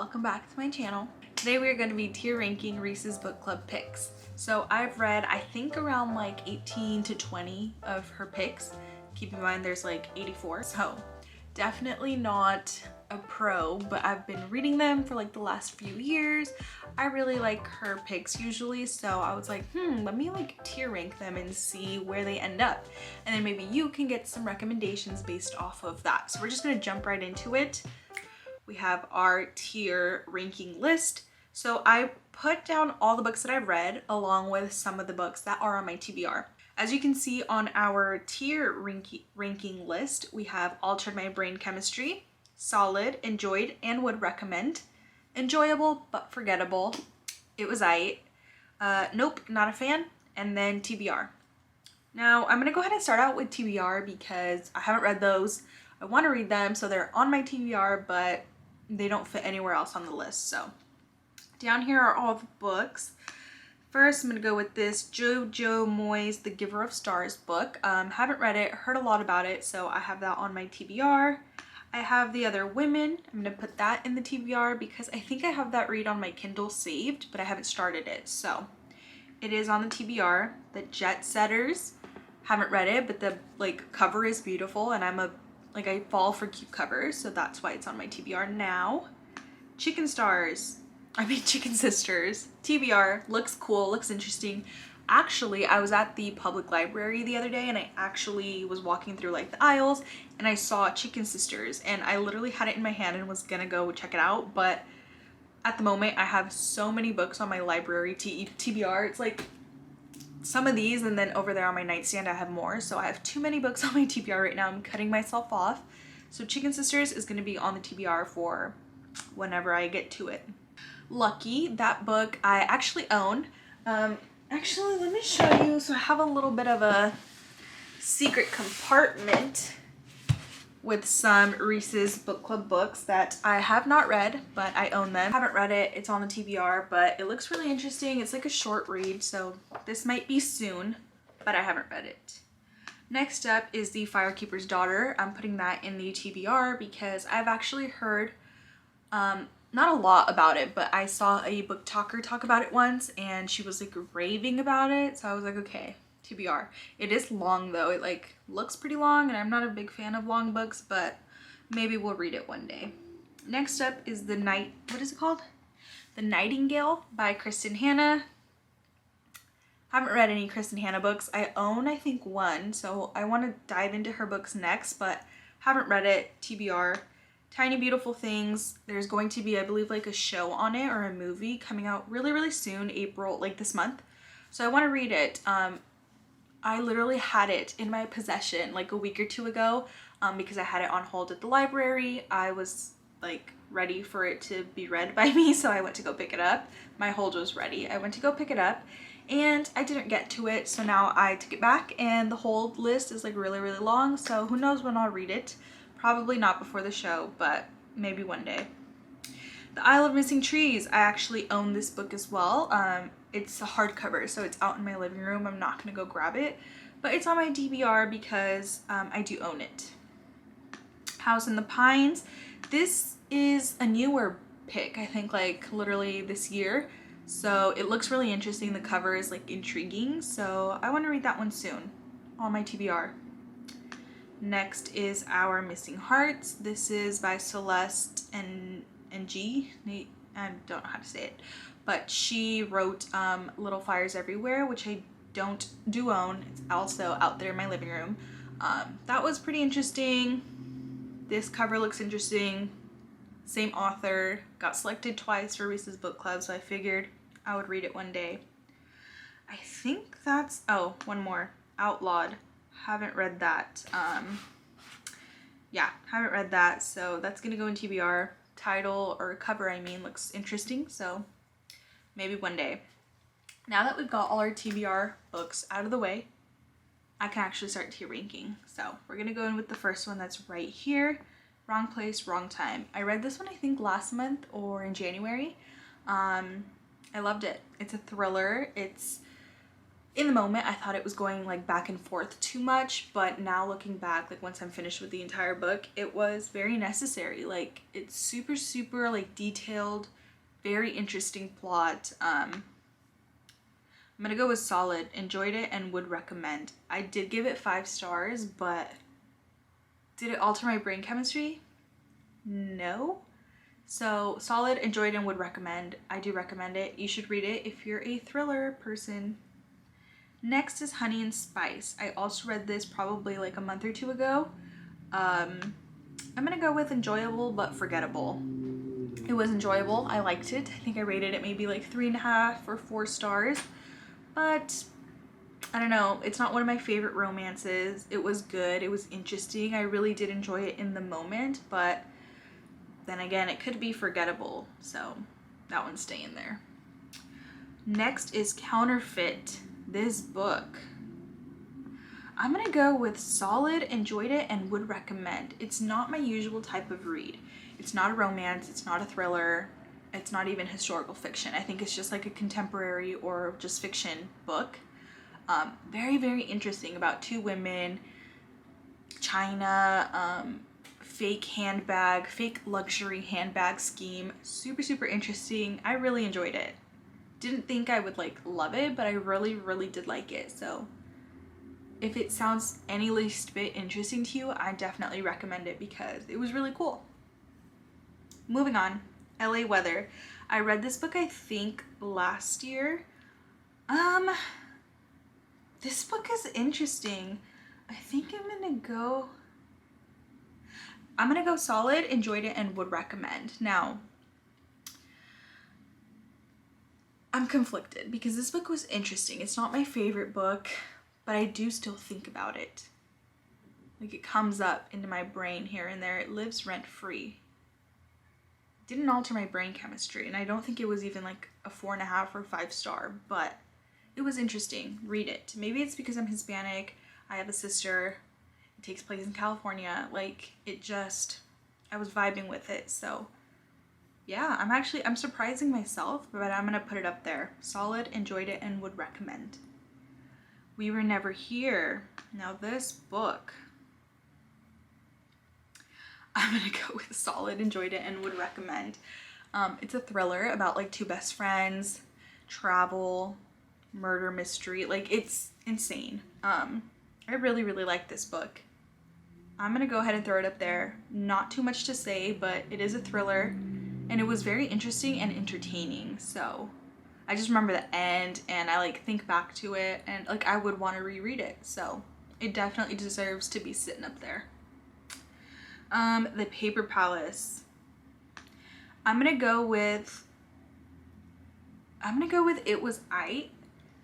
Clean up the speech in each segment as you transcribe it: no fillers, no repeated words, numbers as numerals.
welcome back to my channel. Today we are going to be tier ranking Reese's book club picks. So I've read I think around like 18 to 20 of her picks. Keep in mind there's like 84, so definitely not a pro, but I've been reading them for like the last few years. I really like her picks usually, so I was like, let me like tier rank them and see where they end up. And then maybe you can get some recommendations based off of that. So we're just gonna jump right into it. We have our tier ranking list. So I put down all the books that I've read along with some of the books that are on my TBR. As you can see on our tier ranking list, we have Altered My Brain Chemistry, Solid, Enjoyed, and Would Recommend, Enjoyable but Forgettable, It Was Aight, Nope, Not a Fan, and then TBR. Now I'm gonna go ahead and start out with TBR because I haven't read those. I want to read them, so they're on my TBR, but they don't fit anywhere else on the list. So down here are all the books. First, I'm going to go with this Jojo Moyes' The Giver of Stars book. Haven't read it, heard a lot about it, so I have that on my TBR. I have The Other Women. I'm going to put that in the TBR because I think I have that read on my Kindle saved, but I haven't started it, so it is on the TBR. The Jet Setters. Haven't read it, but the cover is beautiful, and I fall for cute covers, so that's why it's on my TBR now. Chicken Sisters. TBR, looks cool, looks interesting. Actually, I was at the public library the other day and I actually was walking through like the aisles and I saw Chicken Sisters and I literally had it in my hand and was gonna go check it out, but at the moment I have so many books on my library TBR. It's like some of these and then over there on my nightstand I have more, so I have too many books on my TBR right now. I'm cutting myself off. So Chicken Sisters is going to be on the TBR for whenever I get to it. Lucky, that book I actually own. Actually, let me show you. So I have a little bit of a secret compartment with some Reese's book club books that I have not read, but I own them. I haven't read it, it's on the TBR, but it looks really interesting. It's like a short read, so this might be soon, but I haven't read it. Next up is The Firekeeper's Daughter. I'm putting that in the TBR because I've actually heard not a lot about it, but I saw a book talker talk about it once and she was like raving about it, so I was like, okay, TBR. It is long though. It like looks pretty long and I'm not a big fan of long books, but maybe we'll read it one day. Next up is The Nightingale by Kristen Hanna. Haven't read any Kristen Hanna books. I own I think one, so I want to dive into her books next, but haven't read it. TBR. Tiny Beautiful Things. There's going to be, I believe, like a show on it or a movie coming out really soon, April, like this month. So I want to read it. I literally had it in my possession like a week or two ago because I had it on hold at the library. I was like ready for it to be read by me, so I went to go pick it up. My hold was ready. I went to go pick it up and I didn't get to it, so now I took it back and the hold list is like really long, so who knows when I'll read it. Probably not before the show, but maybe one day. The Isle of Missing Trees. I actually own this book as well. It's a hardcover, so it's out in my living room. I'm not gonna go grab it, but it's on my DBR because I do own it. House in the Pines. This is a newer pick, I think like literally this year. So it looks really interesting. The cover is like intriguing, so I want to read that one soon on my TBR. Next is Our Missing Hearts. This is by Celeste and G. I don't know how to say it, but she wrote Little Fires Everywhere, which I do own. It's also out there in my living room. That was pretty interesting. This cover looks interesting. Same author. Got selected twice for Reese's book club, so I figured I would read it one day. I think that's, oh, one more. Outlawed. Haven't read that. Yeah, haven't read that, so that's gonna go in TBR. Title or cover, I mean, looks interesting, so maybe one day. Now that we've got all our TBR books out of the way, I can actually start tier ranking. So we're gonna go in with the first one that's right here. Wrong Place, Wrong Time. I read this one I think last month or in January. I loved it. It's a thriller. It's In the moment, I thought it was going like back and forth too much, but now looking back, like once I'm finished with the entire book, it was very necessary. Like it's super, super like detailed, very interesting plot. I'm gonna go with solid, enjoyed it and would recommend. I did give it 5 stars, but did it alter my brain chemistry? No. So solid, enjoyed and would recommend. I do recommend it. You should read it if you're a thriller person. Next is Honey and Spice. I also read this probably like a month or 2 ago. I'm gonna go with enjoyable but forgettable. It was enjoyable. I liked it. I think I rated it maybe like 3.5 or 4 stars. But I don't know. It's not one of my favorite romances. It was good. It was interesting. I really did enjoy it in the moment, but then again, it could be forgettable. So that one's staying there. Next is Counterfeit. This book, I'm gonna go with solid, enjoyed it, and would recommend. It's not my usual type of read. It's not a romance, it's not a thriller, it's not even historical fiction. I think it's just like a contemporary or just fiction book. Very, very interesting about 2 women, China, fake luxury handbag scheme. Super, super interesting. I really enjoyed it. Didn't think I would like love it, but I really, really did like it. So if it sounds any least bit interesting to you, I definitely recommend it because it was really cool. Moving on, LA Weather. I read this book I think last year. This book is interesting. I think I'm gonna go solid, enjoyed it, and would recommend. Now, I'm conflicted because this book was interesting. It's not my favorite book, but I do still think about it. Like it comes up into my brain here and there. It lives rent free. Didn't alter my brain chemistry, and I don't think it was even like a 4.5 or 5 star, but it was interesting. Read it. Maybe it's because I'm Hispanic. I have a sister. It takes place in California. Like I was vibing with it. So yeah, I'm surprising myself, but I'm gonna put it up there. Solid, enjoyed it, and would recommend. We Were Never Here. Now this book, I'm gonna go with solid, enjoyed it, and would recommend. It's a thriller about like 2 best friends, travel, murder mystery. Like it's insane. I really, really like this book. I'm gonna go ahead and throw it up there. Not too much to say, but it is a thriller. And it was very interesting and entertaining. So I just remember the end and I like think back to it and like I would want to reread it. So it definitely deserves to be sitting up there. The Paper Palace. I'm gonna go with It Was Aight.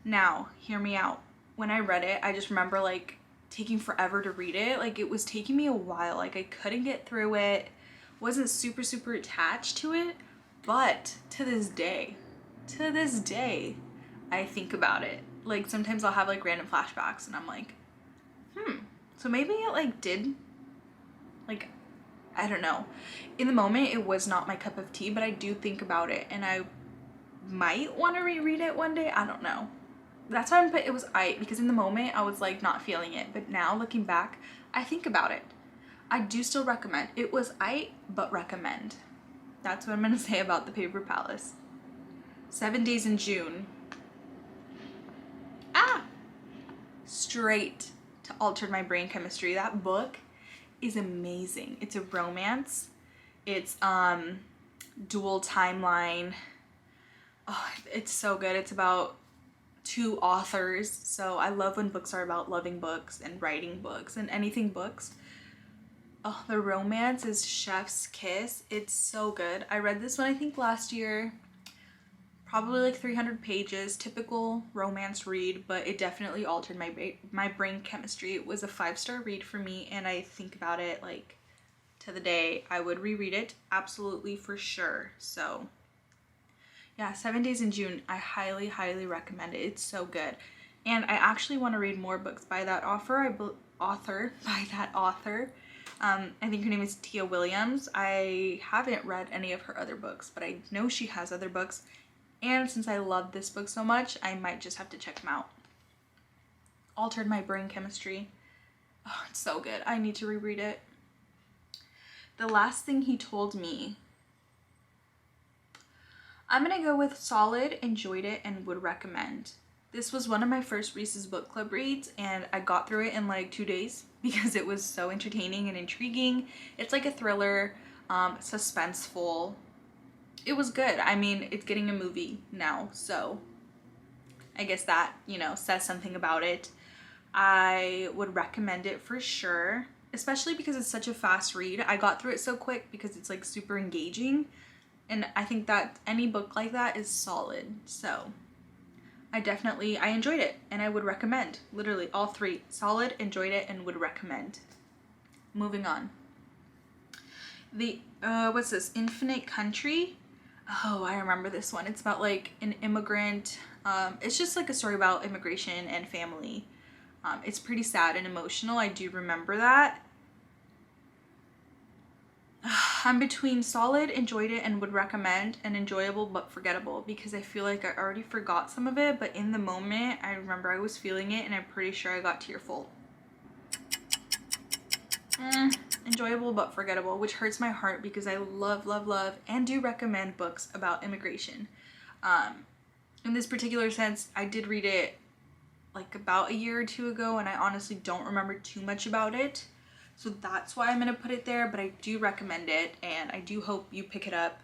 Now, hear me out. When I read it, I just remember like taking forever to read it. Like it was taking me a while. Like I couldn't get through it. Wasn't super, super attached to it. But to this day, I think about it. Like sometimes I'll have like random flashbacks and I'm like, so maybe it like did, like, I don't know. In the moment, it was not my cup of tea, but I do think about it and I might want to reread it one day. I don't know. That's why I put It Was Aight, because in the moment I was like not feeling it, but now looking back, I think about it. I do still recommend. It Was Aight, but recommend. That's what I'm gonna say about The Paper Palace. 7 Days in June. Straight to Altered My Brain Chemistry. That book is amazing. It's a romance. It's dual timeline. Oh, it's so good. It's about 2 authors. So I love when books are about loving books and writing books and anything books. Oh, the romance is chef's kiss. It's so good. I read this one I think last year. Probably like 300 pages, typical romance read, but it definitely altered my brain chemistry. It was a 5-star read for me, and I think about it like to the day. I would reread it, absolutely, for sure. So yeah, 7 Days in June, I highly, highly recommend it. It's so good. And I actually want to read more books by that author. I think her name is Tia Williams. I haven't read any of her other books, but I know she has other books. And since I love this book so much, I might just have to check them out. altered my brain chemistry. Oh, it's so good. I need to reread it. The Last Thing He Told Me. I'm gonna go with solid, enjoyed it, and would recommend. This was one of my first Reese's book club reads, and I got through it in like 2 days because it was so entertaining and intriguing. It's like a thriller, suspenseful. It was good. I mean, it's getting a movie now, so I guess that, you know, says something about it. I would recommend it for sure, especially because it's such a fast read. I got through it so quick because it's like super engaging. And I think that any book like that is solid. So I enjoyed it and I would recommend. Literally all three. Solid, enjoyed it, and would recommend. Moving on. What's this? Infinite Country? Oh, I remember this one. It's about like an immigrant. It's just like a story about immigration and family. It's pretty sad and emotional. I do remember that. I'm between solid, enjoyed it, and would recommend, and enjoyable but forgettable, because I feel like I already forgot some of it, but in the moment I remember I was feeling it and I'm pretty sure I got tearful. Enjoyable but forgettable, which hurts my heart because I love and do recommend books about immigration. In this particular sense, I did read it like about a year or two ago and I honestly don't remember too much about it. So that's why I'm going to put it there, but I do recommend it and I do hope you pick it up.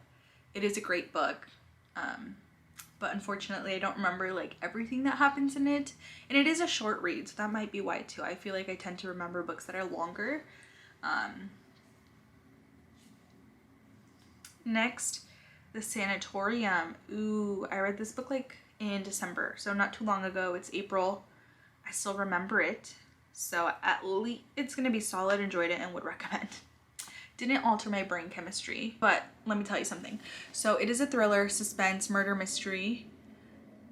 It is a great book. But unfortunately I don't remember like everything that happens in it. And it is a short read, so that might be why too. I feel like I tend to remember books that are longer. Next, The Sanatorium. Ooh, I read this book like in December, so not too long ago. It's April. I still remember it. So at least it's gonna be solid, enjoyed it, and would recommend. Didn't alter my brain chemistry, but let me tell you something. So it is a thriller, suspense, murder mystery.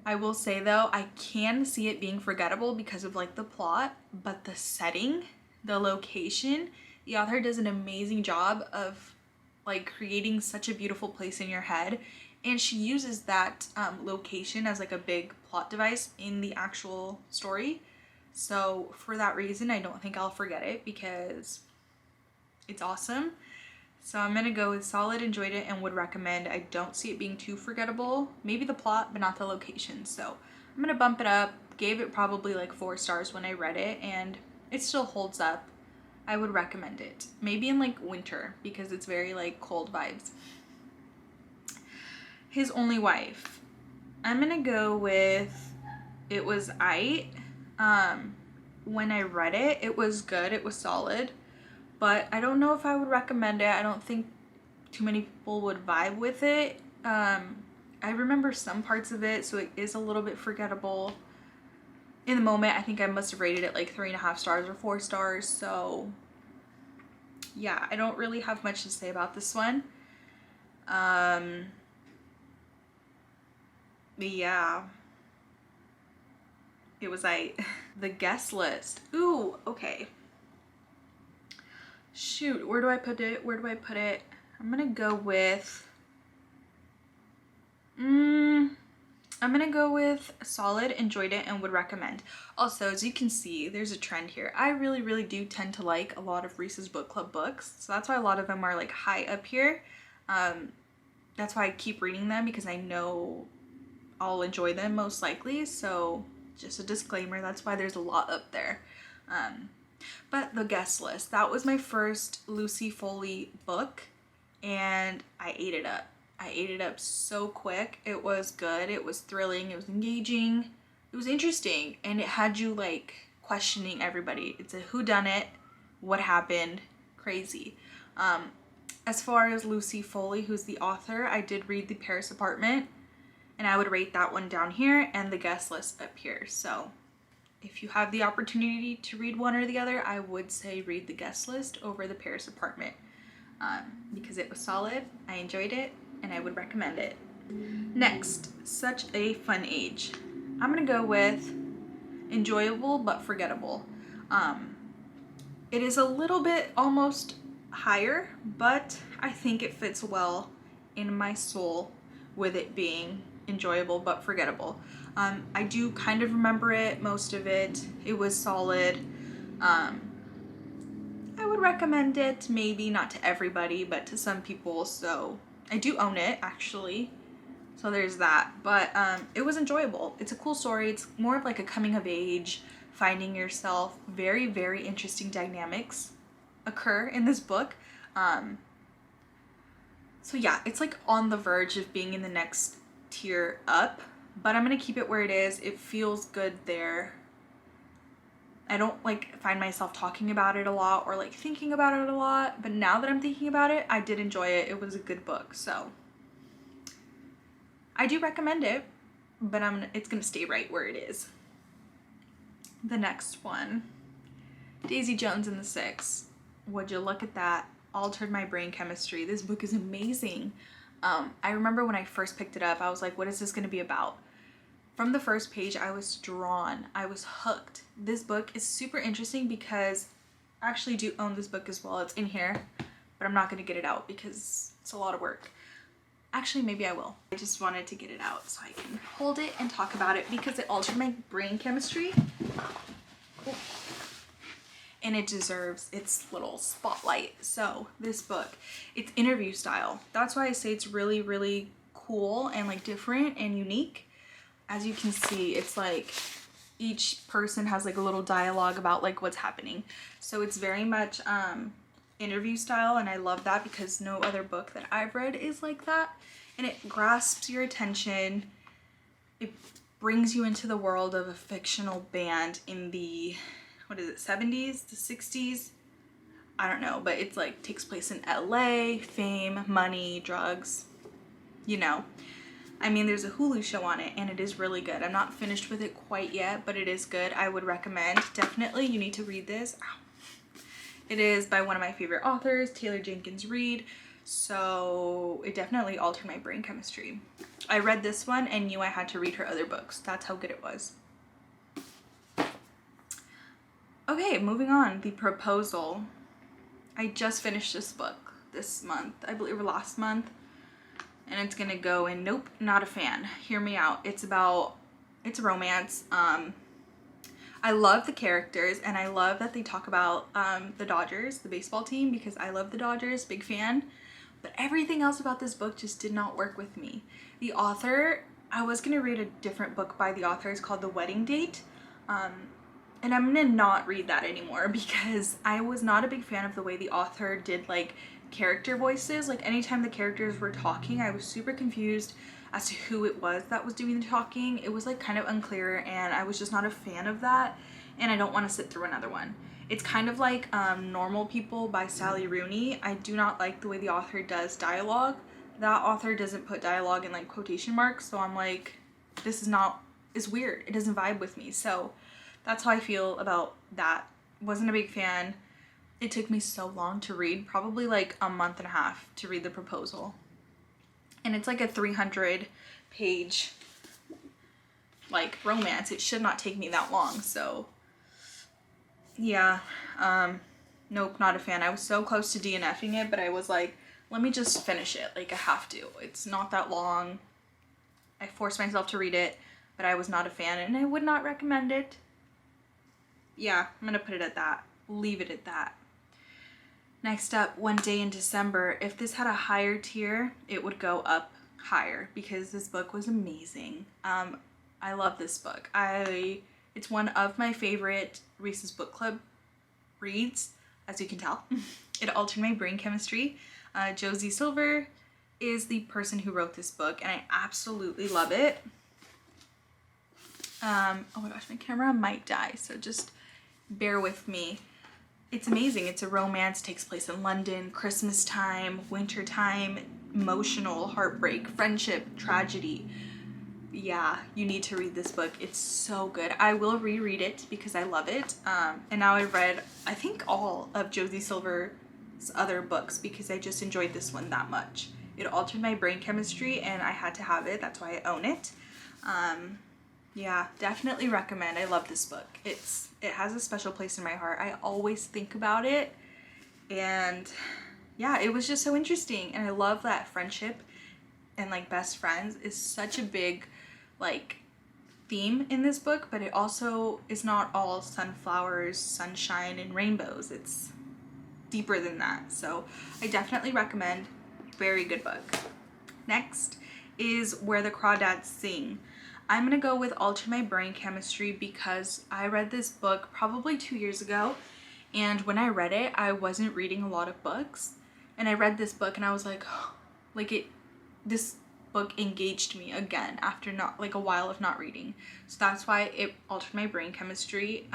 I will say though, I can see it being forgettable because of like the plot, but the setting, the location, the author does an amazing job of like creating such a beautiful place in your head. And she uses that location as like a big plot device in the actual story. So for that reason, I don't think I'll forget it because it's awesome. So I'm gonna go with solid, enjoyed it, and would recommend. I don't see it being too forgettable. Maybe the plot, but not the location. So I'm gonna bump it up. Gave it probably like 4 stars when I read it, and it still holds up. I would recommend it. Maybe in like winter because it's very like cold vibes. His Only Wife. I'm gonna go with It Was Aight. When I read it, it was good, it was solid, but I don't know if I would recommend it. I don't think too many people would vibe with it. I remember some parts of it, so it is a little bit forgettable. In the moment, I think I must have rated it like 3.5 stars or 4 stars, so yeah, I don't really have much to say about this one. Yeah. It Was Aight. The Guest List. Ooh, okay. Shoot, where do I put it? I'm gonna go with... I'm gonna go with solid, enjoyed it, and would recommend. Also, as you can see, there's a trend here. I really do tend to like a lot of Reese's Book Club books, so that's why a lot of them are like high up here. That's why I keep reading them, because I know I'll enjoy them most likely, so just a disclaimer, that's why there's a lot up there. But The Guest List, that was my first Lucy Foley book, and I ate it up. I ate it up so quick. It was good, it was thrilling, it was engaging, it was interesting, and it had you like questioning everybody. It's a whodunit, what happened, crazy. As far as Lucy Foley, who's the author, I did read The Paris Apartment, and I would rate that one down here and The Guest List up here. So if you have the opportunity to read one or the other, I would say read The Guest List over The Paris Apartment, because it was solid, I enjoyed it, and I would recommend it. Next, Such a Fun Age. I'm gonna go with enjoyable but forgettable. It is a little bit almost higher, but I think it fits well in my soul with it being enjoyable but forgettable. I do kind of remember it, most of it. It was solid. I would recommend it, maybe not to everybody, but to some people. So I do own it, actually. So there's that. But it was enjoyable. It's a cool story. It's more of like a coming of age, finding yourself. Very, very interesting dynamics occur in this book. So yeah, it's like on the verge of being in the next tier up, but I'm gonna keep it where it is. It feels good there. I don't like find myself talking about it a lot or like thinking about it a lot, but now that I'm thinking about it, I did enjoy it. It was a good book, so I do recommend it, but it's gonna stay right where it is. The next one, Daisy Jones and the Six. Would you look at that? Altered my brain chemistry. This book is amazing. I remember when I first picked it up, I was like, what is this going to be about? From the first page, I was drawn. I was hooked. This book is super interesting because I actually do own this book as well. It's in here, but I'm not going to get it out because it's a lot of work. Actually, maybe I will. I just wanted to get it out so I can hold it and talk about it because it altered my brain chemistry. Ooh. And it deserves its little spotlight. So this book, it's interview style. That's why I say it's really, really cool and like different and unique. As you can see, it's like each person has like a little dialogue about like what's happening. So it's very much interview style, and I love that because no other book that I've read is like that. And it grasps your attention. It brings you into the world of a fictional band in the, what is it, 70s, the 60s? I don't know, but it's like takes place in LA, fame, money, drugs, you know. I mean, there's a Hulu show on it and it is really good. I'm not finished with it quite yet, but it is good. I would recommend. Definitely, you need to read this. Ow. It is by one of my favorite authors, Taylor Jenkins Reid. So it definitely altered my brain chemistry. I read this one and knew I had to read her other books. That's how good it was. Okay, moving on. The Proposal. I just finished this book this month, I believe, or last month. And it's gonna go in, nope, not a fan. Hear me out. It's a romance. I love the characters and I love that they talk about the Dodgers, the baseball team, because I love the Dodgers, big fan. But everything else about this book just did not work with me. The author, I was gonna read a different book by the author. It's called The Wedding Date. And I'm gonna not read that anymore because I was not a big fan of the way the author did like character voices. Like anytime the characters were talking, I was super confused as to who it was that was doing the talking. It was like kind of unclear and I was just not a fan of that, and I don't want to sit through another one. It's kind of like Normal People by Sally Rooney. I do not like the way the author does dialogue. That author doesn't put dialogue in like quotation marks, so I'm like, this is not, it's weird. It doesn't vibe with me. So that's how I feel about that. Wasn't a big fan. It took me so long to read, probably like a month and a half to read The Proposal. And it's like a 300-page like romance. It should not take me that long. So yeah, nope, not a fan. I was so close to DNFing it, but I was like, let me just finish it. Like I have to. It's not that long. I forced myself to read it, but I was not a fan and I would not recommend it. Yeah, I'm gonna put it at that. Leave it at that. Next up, One Day in December. If this had a higher tier, it would go up higher because this book was amazing. I love this book. It's one of my favorite Reese's Book Club reads, as you can tell. It altered my brain chemistry. Josie Silver is the person who wrote this book and I absolutely love it. Oh my gosh, my camera might die, so just bear with me. It's amazing. It's a romance, takes place in London, Christmas time, winter time, emotional, heartbreak, friendship, tragedy. Yeah, you need to read this book. It's so good. I will reread it because I love it. And now I've read, I think, all of Josie Silver's other books because I just enjoyed this one that much. It altered my brain chemistry and I had to have it. That's why I own it. Yeah, definitely recommend. I love this book. It has a special place in my heart. I always think about it, and yeah, it was just so interesting. And I love that friendship and like best friends is such a big like theme in this book, but it also is not all sunflowers, sunshine, and rainbows. It's deeper than that. So I definitely recommend. Very good book. Next is Where the Crawdads Sing. I'm gonna go with Alter My Brain Chemistry because I read this book probably 2 years ago, and when I read it, I wasn't reading a lot of books, and I read this book and I was like, this book engaged me again after not like a while of not reading. So that's why it altered my brain chemistry.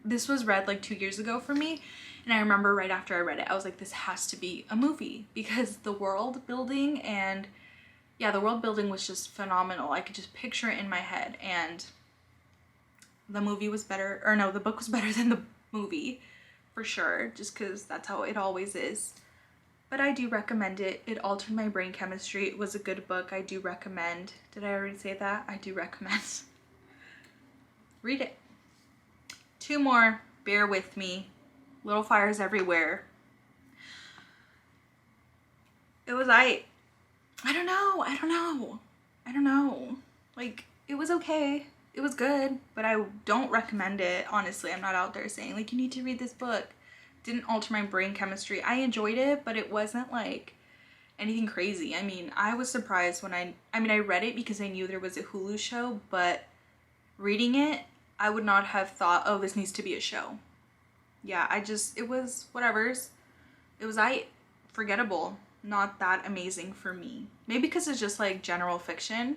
This was read like 2 years ago for me, and I remember right after I read it, I was like, this has to be a movie because the world building and yeah, the world building was just phenomenal. I could just picture it in my head, and the movie was better, or no, the book was better than the movie for sure, just because that's how it always is. But I do recommend it. It altered my brain chemistry. It was a good book. I do recommend. Did I already say that? I do recommend. Read it. 2 more. Bear with me. Little Fires Everywhere. It was I don't know. Like, it was okay. It was good, but I don't recommend it. Honestly, I'm not out there saying like you need to read this book. Didn't alter my brain chemistry. I enjoyed it, but it wasn't like anything crazy. I mean, I was surprised when I read it because I knew there was a Hulu show, but reading it, I would not have thought, oh, this needs to be a show. Yeah, it was whatever's. It was forgettable. Not that amazing for me. Maybe because it's just like general fiction.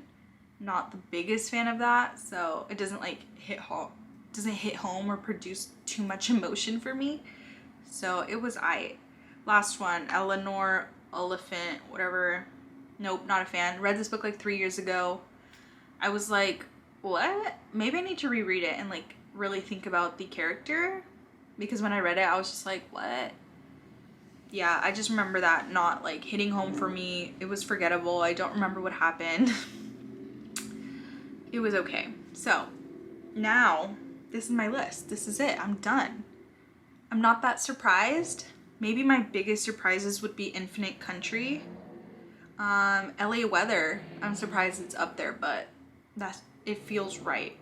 Not the biggest fan of that, so it doesn't like hit home or produce too much emotion for me. So it was Last one, Eleanor Oliphant, whatever. Nope, not a fan. Read this book like 3 years ago. I was like, what? Maybe I need to reread it and like really think about the character, because when I read it, I was just like, what? Yeah, I just remember that not like hitting home for me. It was forgettable. I don't remember what happened. It was okay. So now this is my list. This is it. I'm done. I'm not that surprised. Maybe my biggest surprises would be Infinite Country. LA Weather. I'm surprised it's up there, but it feels right.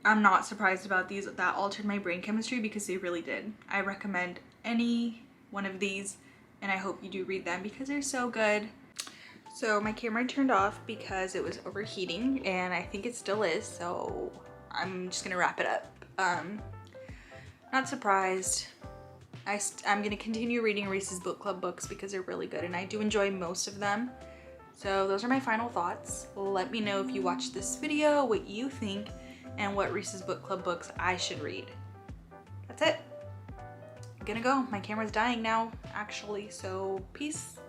I'm not surprised about these that altered my brain chemistry because they really did. I recommend any one of these, and I hope you do read them because they're so good. So my camera turned off because it was overheating, and I think it still is, so I'm just gonna wrap it up. Not surprised. I'm gonna continue reading Reese's Book Club books because they're really good and I do enjoy most of them. So those are my final thoughts. Let me know if you watched this video, what you think, and what Reese's Book Club books I should read. That's it. I'm gonna go. My camera's dying now, actually, so peace.